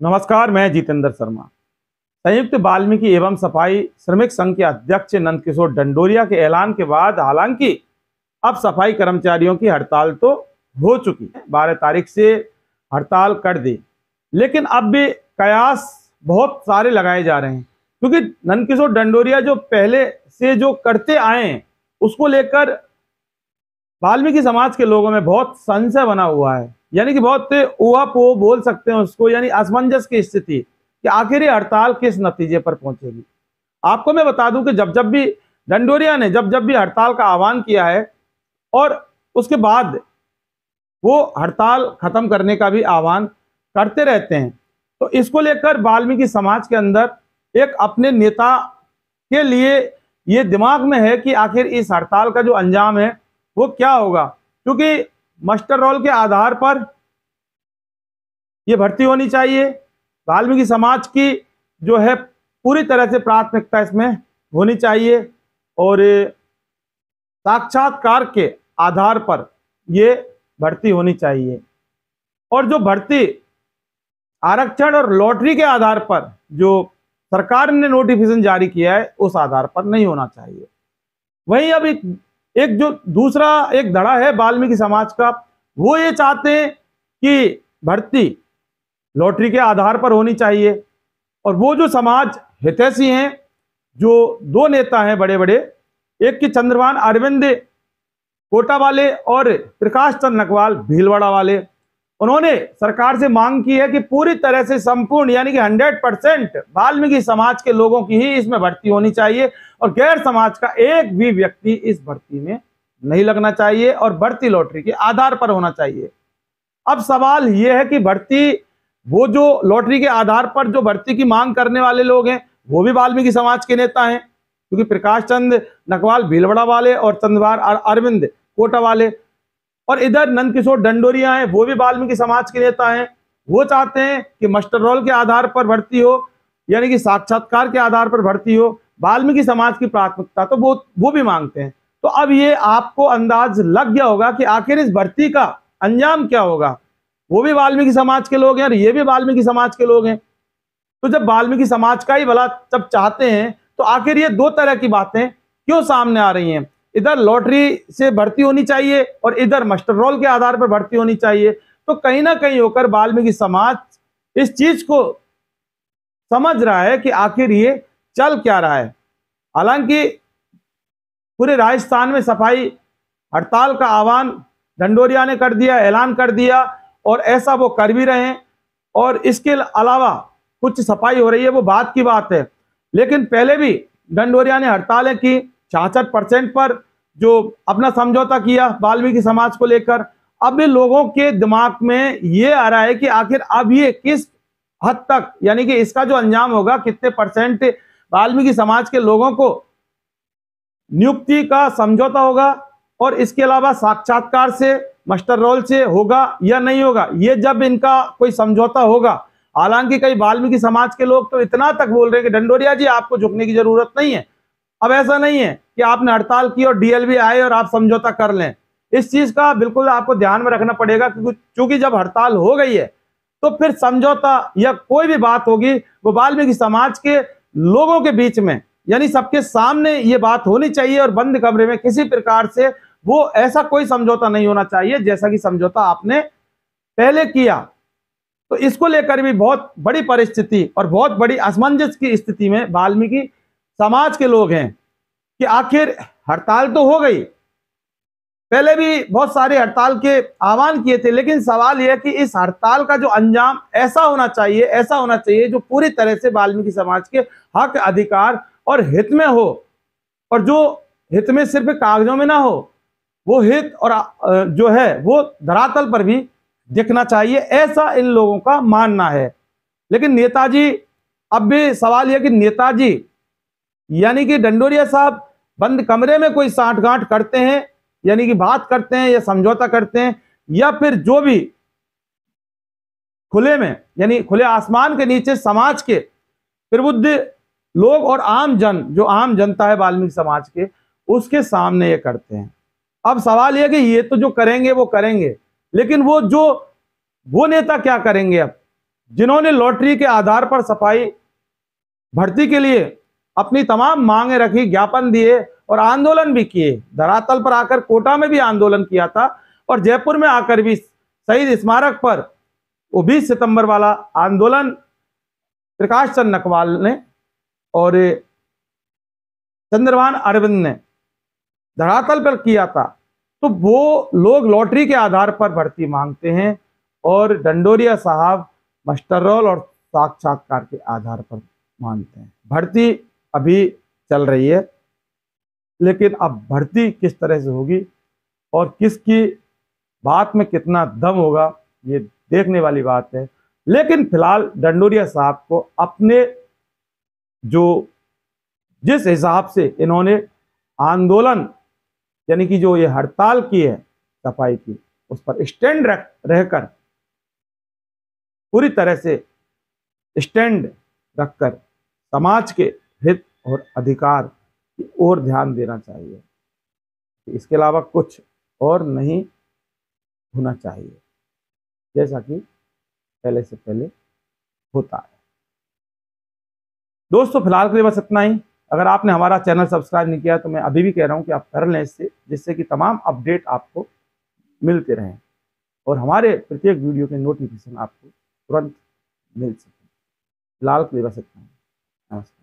नमस्कार, मैं जितेंद्र शर्मा। संयुक्त वाल्मीकि एवं सफाई श्रमिक संघ के अध्यक्ष नंदकिशोर डंडोरिया के ऐलान के बाद हालांकि अब सफाई कर्मचारियों की हड़ताल तो हो चुकी है, 12 तारीख से हड़ताल कर दी, लेकिन अब भी कयास बहुत सारे लगाए जा रहे हैं क्योंकि नंदकिशोर डंडोरिया जो पहले से जो करते आए हैं उसको लेकर वाल्मीकि समाज के लोगों में बहुत संशय बना हुआ है। यानी कि बहुत ऊहापोह बोल सकते हैं उसको, यानी असमंजस की स्थिति कि आखिर ये हड़ताल किस नतीजे पर पहुंचेगी। आपको मैं बता दूं कि जब जब भी डंडोरिया ने जब जब भी हड़ताल का आह्वान किया है और उसके बाद वो हड़ताल खत्म करने का भी आह्वान करते रहते हैं, तो इसको लेकर वाल्मीकि समाज के अंदर एक अपने नेता के लिए ये दिमाग में है कि आखिर इस हड़ताल का जो अंजाम है वो क्या होगा, क्योंकि मास्टर रोल के आधार पर ये भर्ती होनी चाहिए। वाल्मीकि समाज की जो है पूरी तरह से प्राथमिकता इसमें होनी चाहिए और साक्षात्कार के आधार पर ये भर्ती होनी चाहिए। और जो भर्ती आरक्षण और लॉटरी के आधार पर जो सरकार ने नोटिफिकेशन जारी किया है उस आधार पर नहीं होना चाहिए। वहीं अब एक जो दूसरा एक धड़ा है वाल्मीकि समाज का, वो ये चाहते हैं कि भर्ती लॉटरी के आधार पर होनी चाहिए। और वो जो समाज हितैषी हैं, जो दो नेता हैं बड़े बड़े, एक की चंद्रभान अरविंद कोटा वाले और प्रकाश चंद्र नकवाल भीलवाड़ा वाले, उन्होंने सरकार से मांग की है कि पूरी तरह से संपूर्ण यानी कि 100% वाल्मीकि समाज के लोगों की ही इसमें भर्ती होनी चाहिए और गैर समाज का एक भी व्यक्ति इस भर्ती में नहीं लगना चाहिए और भर्ती लॉटरी के आधार पर होना चाहिए। अब सवाल यह है कि भर्ती वो जो लॉटरी के आधार पर जो भर्ती की मांग करने वाले लोग हैं वो भी वाल्मीकि समाज के नेता हैं, क्योंकि प्रकाश चंद्र नकवाल भीलवाड़ा वाले और चंद्रभान अरविंद कोटा वाले, और इधर नंदकिशोर डंडोरिया हैं वो भी वाल्मीकि समाज के नेता हैं। वो चाहते हैं कि मास्टर रोल के आधार पर भर्ती हो, यानी कि साक्षात्कार के आधार पर भर्ती हो। वाल्मीकि समाज की प्राथमिकता तो वो भी मांगते हैं। तो अब ये आपको अंदाज लग गया होगा कि आखिर इस भर्ती का अंजाम क्या होगा। वो भी वाल्मीकि समाज के लोग हैं और ये भी वाल्मीकि समाज के लोग हैं। तो जब वाल्मीकि समाज का ही भला जब चाहते हैं तो आखिर ये दो तरह की बातें क्यों सामने आ रही हैं। इधर लॉटरी से भर्ती होनी चाहिए और इधर मास्टर रोल के आधार पर भर्ती होनी चाहिए। तो कहीं ना कहीं होकर वाल्मीकि समाज इस चीज को समझ रहा है कि आखिर ये चल क्या रहा है। हालांकि पूरे राजस्थान में सफाई हड़ताल का आह्वान डंडोरिया ने कर दिया, ऐलान कर दिया, और ऐसा वो कर भी रहे हैं। और इसके अलावा कुछ सफाई हो रही है वो बात की बात है, लेकिन पहले भी डंडोरिया ने हड़तालें की 66% पर जो अपना समझौता किया वाल्मीकि समाज को लेकर। अब भी लोगों के दिमाग में ये आ रहा है कि आखिर अब ये किस हद तक, यानी कि इसका जो अंजाम होगा कितने परसेंट वाल्मीकि समाज के लोगों को नियुक्ति का समझौता होगा और इसके अलावा साक्षात्कार से मास्टर रोल से होगा या नहीं होगा, ये जब इनका कोई समझौता होगा। हालांकि कई वाल्मीकि समाज के लोग तो इतना तक बोल रहे हैं कि डंडोरिया जी आपको झुकने की जरूरत नहीं है। अब ऐसा नहीं है कि आपने हड़ताल की और डीएलवी आए और आप समझौता कर लें। इस चीज का बिल्कुल आपको ध्यान में रखना पड़ेगा, क्योंकि जब हड़ताल हो गई है तो फिर समझौता या कोई भी बात होगी वो वाल्मीकि समाज के लोगों के बीच में, यानी सबके सामने ये बात होनी चाहिए और बंद कमरे में किसी प्रकार से वो ऐसा कोई समझौता नहीं होना चाहिए जैसा कि समझौता आपने पहले किया। तो इसको लेकर भी बहुत बड़ी परिस्थिति और बहुत बड़ी असमंजस की स्थिति में वाल्मीकि समाज के लोग हैं कि आखिर हड़ताल तो हो गई, पहले भी बहुत सारे हड़ताल के आह्वान किए थे, लेकिन सवाल यह कि इस हड़ताल का जो अंजाम ऐसा होना चाहिए जो पूरी तरह से वाल्मीकि समाज के हक अधिकार और हित में हो, और जो हित में सिर्फ कागजों में ना हो, वो हित और जो है वो धरातल पर भी दिखना चाहिए, ऐसा इन लोगों का मानना है। लेकिन नेताजी, अब भी सवाल यह कि नेताजी यानी कि डंडोरिया साहब बंद कमरे में कोई साठगांठ करते हैं, यानी कि बात करते हैं या समझौता करते हैं, या फिर जो भी खुले में यानी खुले आसमान के नीचे समाज के प्रबुद्ध लोग और आम जनता है वाल्मीकि समाज के, उसके सामने ये करते हैं। अब सवाल यह कि ये तो जो करेंगे वो करेंगे, लेकिन वो नेता क्या करेंगे। अब जिन्होंने लॉटरी के आधार पर सफाई भर्ती के लिए अपनी तमाम मांगे रखी, ज्ञापन दिए और आंदोलन भी किए, धरातल पर आकर कोटा में भी आंदोलन किया था और जयपुर में आकर भी शहीद स्मारक पर वो 20 सितंबर वाला आंदोलन प्रकाश चंद्र नकवाल ने और चंद्रभान अरविंद ने धरातल पर किया था। तो वो लोग लॉटरी के आधार पर भर्ती मांगते हैं और डंडोरिया साहब मास्टर रोल और साक्षात्कार के आधार पर मानते हैं। भर्ती अभी चल रही है, लेकिन अब भर्ती किस तरह से होगी और किसकी बात में कितना दम होगा ये देखने वाली बात है। लेकिन फिलहाल डंडोरिया साहब को अपने जिस हिसाब से इन्होंने आंदोलन यानी कि जो ये हड़ताल की है सफाई की, उस पर स्टैंड रहकर पूरी तरह से स्टैंड रखकर समाज के हित और अधिकार की ओर ध्यान देना चाहिए। इसके अलावा कुछ और नहीं होना चाहिए, जैसा कि पहले से पहले होता है। दोस्तों फिलहाल के लिए बस इतना ही। अगर आपने हमारा चैनल सब्सक्राइब नहीं किया तो मैं अभी भी कह रहा हूं कि आप कर लें इससे, जिससे कि तमाम अपडेट आपको मिलते रहें और हमारे प्रत्येक वीडियो के नोटिफिकेशन आपको तुरंत मिल सके। फिलहाल के लिए बस इतना ही। नमस्कार।